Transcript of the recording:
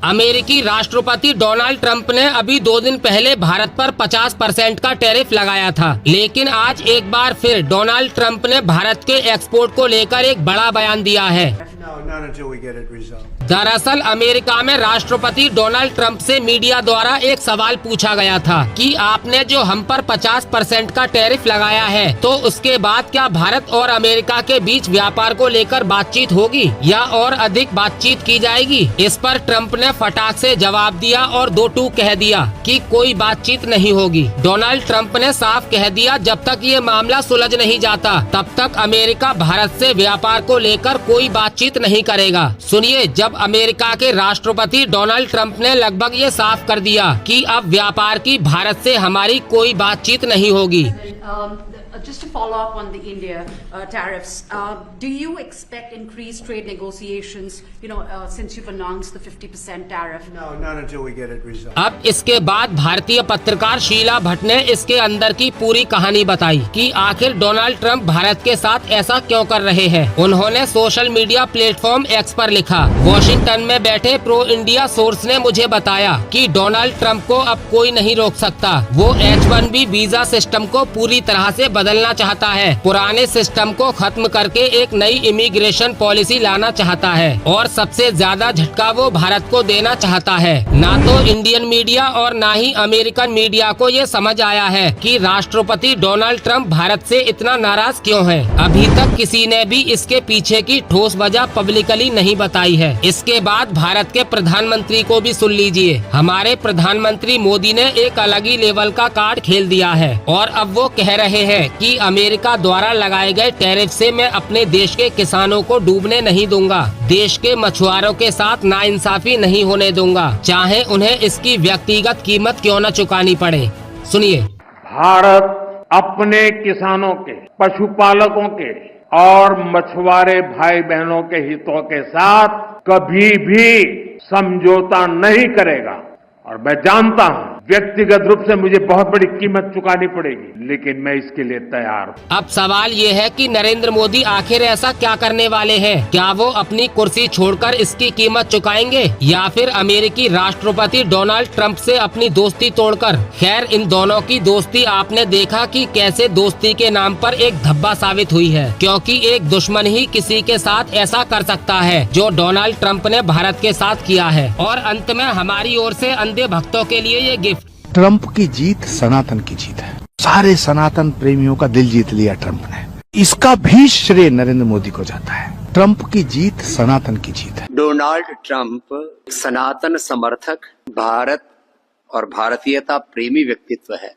अमेरिकी राष्ट्रपति Donald Trump ने अभी 2 दिन पहले भारत पर 50% का टैरिफ लगाया था, लेकिन आज एक बार फिर डोनाल्ड ट्रंप ने भारत के एक्सपोर्ट को लेकर एक बड़ा बयान दिया है। दरअसल अमेरिका में राष्ट्रपति डोनाल्ड ट्रंप से मीडिया द्वारा एक सवाल पूछा गया था कि आपने जो हम पर 50% का टैरिफ लगाया है, तो उसके बाद क्या भारत और अमेरिका के बीच व्यापार को लेकर बातचीत होगी या और अधिक बातचीत की जाएगी। इस पर ट्रंप ने फटाक से जवाब दिया और 2 टूक कह दिया कि कोई बातचीत नहीं होगी। डोनाल्ड ट्रंप ने साफ कह दिया, जब तक ये मामला सुलझ नहीं जाता तब तक अमेरिका भारत से व्यापार को लेकर कोई बातचीत नहीं करेगा। सुनिए, जब अमेरिका के राष्ट्रपति डोनाल्ड ट्रंप ने लगभग ये साफ कर दिया कि अब व्यापार की भारत से हमारी कोई बातचीत नहीं होगी। Just to follow up on the India tariffs, do you expect increased trade negotiations, since you've announced the 50% tariff? No, not until we get it resolved. अब इसके बाद भारतीय पत्रकार शीला भट्ट ने इसके अंदर की पूरी कहानी बताई कि आखिर डोनाल्ड ट्रंप भारत के साथ ऐसा क्यों कर रहे हैं। उन्होंने सोशल मीडिया प्लेटफॉर्म एक्स पर लिखा, वॉशिंगटन में बैठे प्रो इंडिया सोर्स ने मुझे बताया कि डोनाल्ड ट्रंप को अब कोई नहीं रोक सकता। वो H1B वीजा सिस्टम को पूरी तरह से बदलना चाहता है, पुराने सिस्टम को खत्म करके एक नई इमिग्रेशन पॉलिसी लाना चाहता है और सबसे ज्यादा झटका वो भारत को देना चाहता है। ना तो इंडियन मीडिया और ना ही अमेरिकन मीडिया को ये समझ आया है कि राष्ट्रपति डोनाल्ड ट्रंप भारत से इतना नाराज क्यों है। अभी तक किसी ने भी इसके पीछे की ठोस वजह पब्लिकली नहीं बताई है। इसके बाद भारत के प्रधानमंत्री को भी सुन लीजिए। हमारे प्रधानमंत्री मोदी ने एक अलग ही लेवल का कार्ड खेल दिया है और अब वो कह रहे हैं कि अमेरिका द्वारा लगाए गए टैरिफ से मैं अपने देश के किसानों को डूबने नहीं दूंगा, देश के मछुआरों के साथ नाइंसाफी नहीं होने दूंगा, चाहे उन्हें इसकी व्यक्तिगत कीमत क्यों न चुकानी पड़े। सुनिए, भारत अपने किसानों के, पशुपालकों के और मछुआरे भाई बहनों के हितों के साथ कभी भी समझौता नहीं करेगा। और मैं जानता हूं व्यक्तिगत रूप से मुझे बहुत बड़ी कीमत चुकानी पड़ेगी, लेकिन मैं इसके लिए तैयार हूं। अब सवाल ये है कि नरेंद्र मोदी आखिर ऐसा क्या करने वाले हैं। क्या वो अपनी कुर्सी छोड़कर इसकी कीमत चुकाएंगे या फिर अमेरिकी राष्ट्रपति डोनाल्ड ट्रंप से अपनी दोस्ती तोड़कर। खैर, इन दोनों की दोस्ती आपने देखा कि कैसे दोस्ती के नाम पर एक धब्बा साबित हुई है, क्योंकि एक दुश्मन ही किसी के साथ ऐसा कर सकता है जो डोनाल्ड ट्रंप ने भारत के साथ किया है। और अंत में हमारी ओर से अंधे भक्तों के लिए ये गिफ्ट। ट्रंप की जीत सनातन की जीत है। सारे सनातन प्रेमियों का दिल जीत लिया ट्रंप ने। इसका भी श्रेय नरेंद्र मोदी को जाता है। ट्रंप की जीत सनातन की जीत है। डोनाल्ड ट्रंप सनातन समर्थक, भारत और भारतीयता प्रेमी व्यक्तित्व है।